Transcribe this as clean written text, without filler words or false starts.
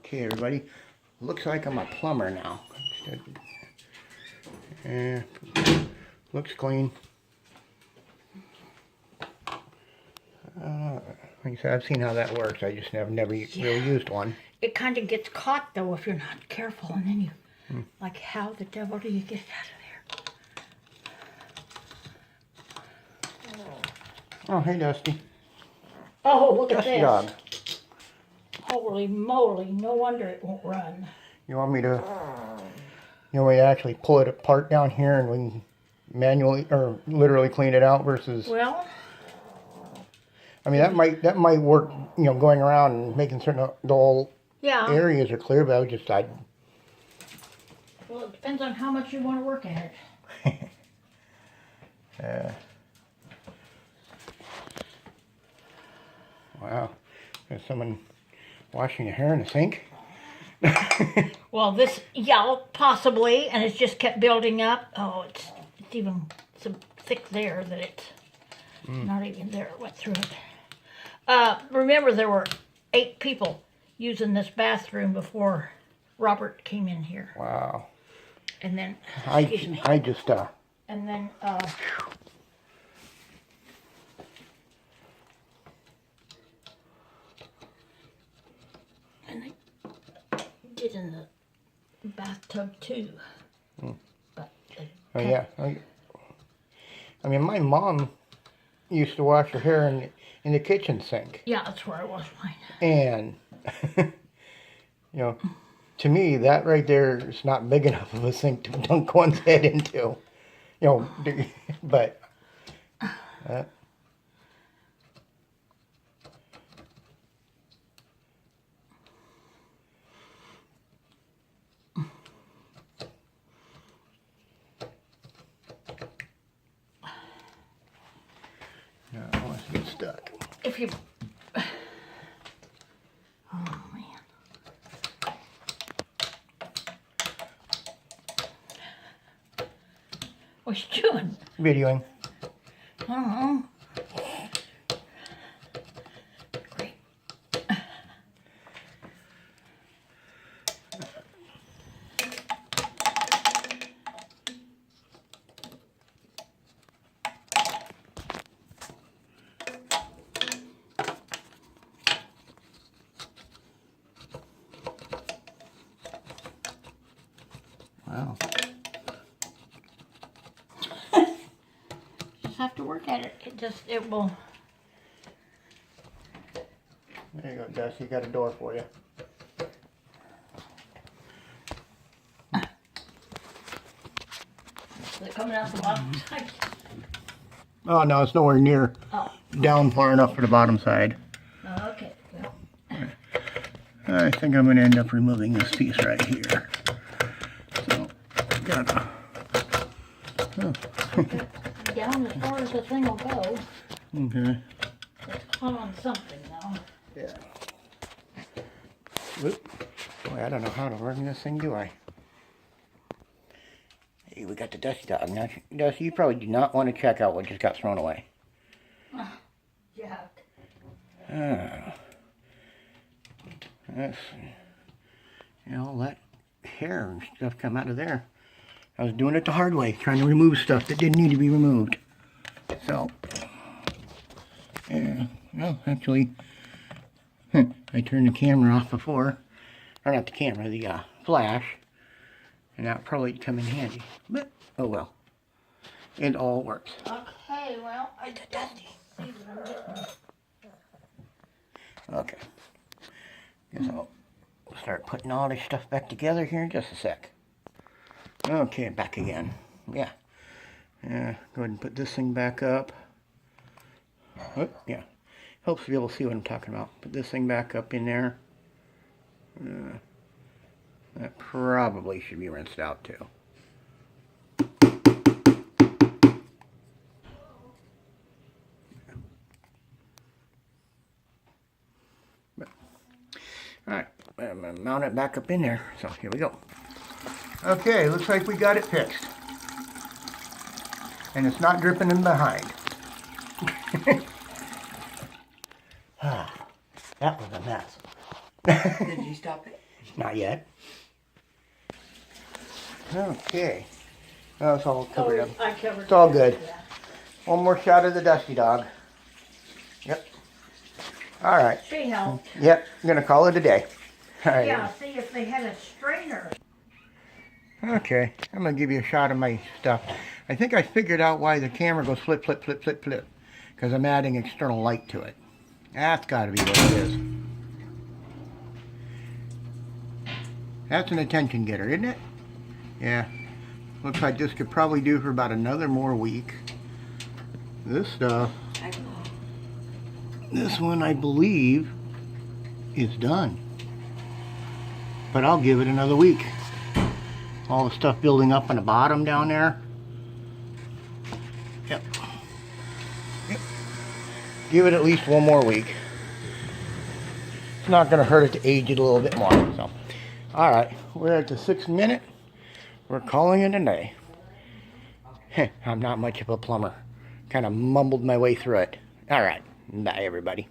Okay, everybody. Looks like I'm a plumber now. Looks clean. Like I said, I've seen how that works. I just never really used one. It kind of gets caught though if you're not careful, and then you like, how the devil do you get it out of there? Oh, hey, Dusty. Oh, look Dusty at this. dog. Holy moly, no wonder it won't run. You want me to, actually pull it apart down here and we can manually or literally clean it out versus... Well, I mean, that might work, going around and making certain the whole areas are clear, but well, it depends on how much you want to work at it. Wow. There's someone washing their hair in the sink. Well, this, possibly, and it's just kept building up. Oh, it's even so thick there that it's not even there. It went through it. Remember, there were 8 people using this bathroom before Robert came in here. Wow. And then, excuse me. And then, and they did in the bathtub too. But Oh, yeah. I mean, my mom used to wash her hair in the kitchen sink. Yeah, that's where I wash mine. And, to me, that right there is not big enough of a sink to dunk one's head into. But... No, I want to get stuck. If you... Oh, man. What you doing? Videoing. Uh-huh. Great. Wow. Just have to work at it. It will. There you go, Dusty. Got a door for you. Is it coming out the bottom side? Oh, no, it's nowhere near down far enough for the bottom side. Oh, okay. Well. I think I'm going to end up removing this piece right here. So, got Down as far as the thing will go. Okay. It's caught on something though. Yeah. Whoop. Boy, I don't know how to run this thing, do I? Hey, we got the Dusty dog. Now, Dusty, you probably do not want to check out what just got thrown away. Yuck. That's, let hair and stuff come out of there. I was doing it the hard way, trying to remove stuff that didn't need to be removed. So, yeah, well, actually, I turned the camera off before, or not the camera, the flash, and that probably come in handy. But, oh well, it all works. Okay, well, I did Dusty. Okay, guess I'll start putting all this stuff back together here in just a sec. Okay, back again. Yeah. Go ahead and put this thing back up. Oh, yeah. Helps to be able to see what I'm talking about. Put this thing back up in there. That probably should be rinsed out too. Alright, I'm going to mount it back up in there. So here we go. Okay, looks like we got it fixed. And it's not dripping in behind. That was a mess. Did you stop it? Not yet. Okay. Oh, it's all covered up. I covered It's all good. Yeah. One more shot of the dusty dog. Yep. All right. She helped. Yep. I'm gonna call it a day. All right. Yeah, see if they had a strainer. Okay. I'm gonna give you a shot of my stuff. I think I figured out why the camera goes flip, flip, flip, flip, flip. Because I'm adding external light to it. That's got to be what it is. That's an attention getter, isn't it? Yeah. Looks like this could probably do for about another more week. This stuff, this one I believe is done. But I'll give it another week. All the stuff building up on the bottom down there. Yep. Yep. Give it at least one more week. It's not going to hurt it to age it a little bit more. So, all right, we're at the 6th minute. We're calling it a day. I'm not much of a plumber. Kind of mumbled my way through it. All right, bye everybody.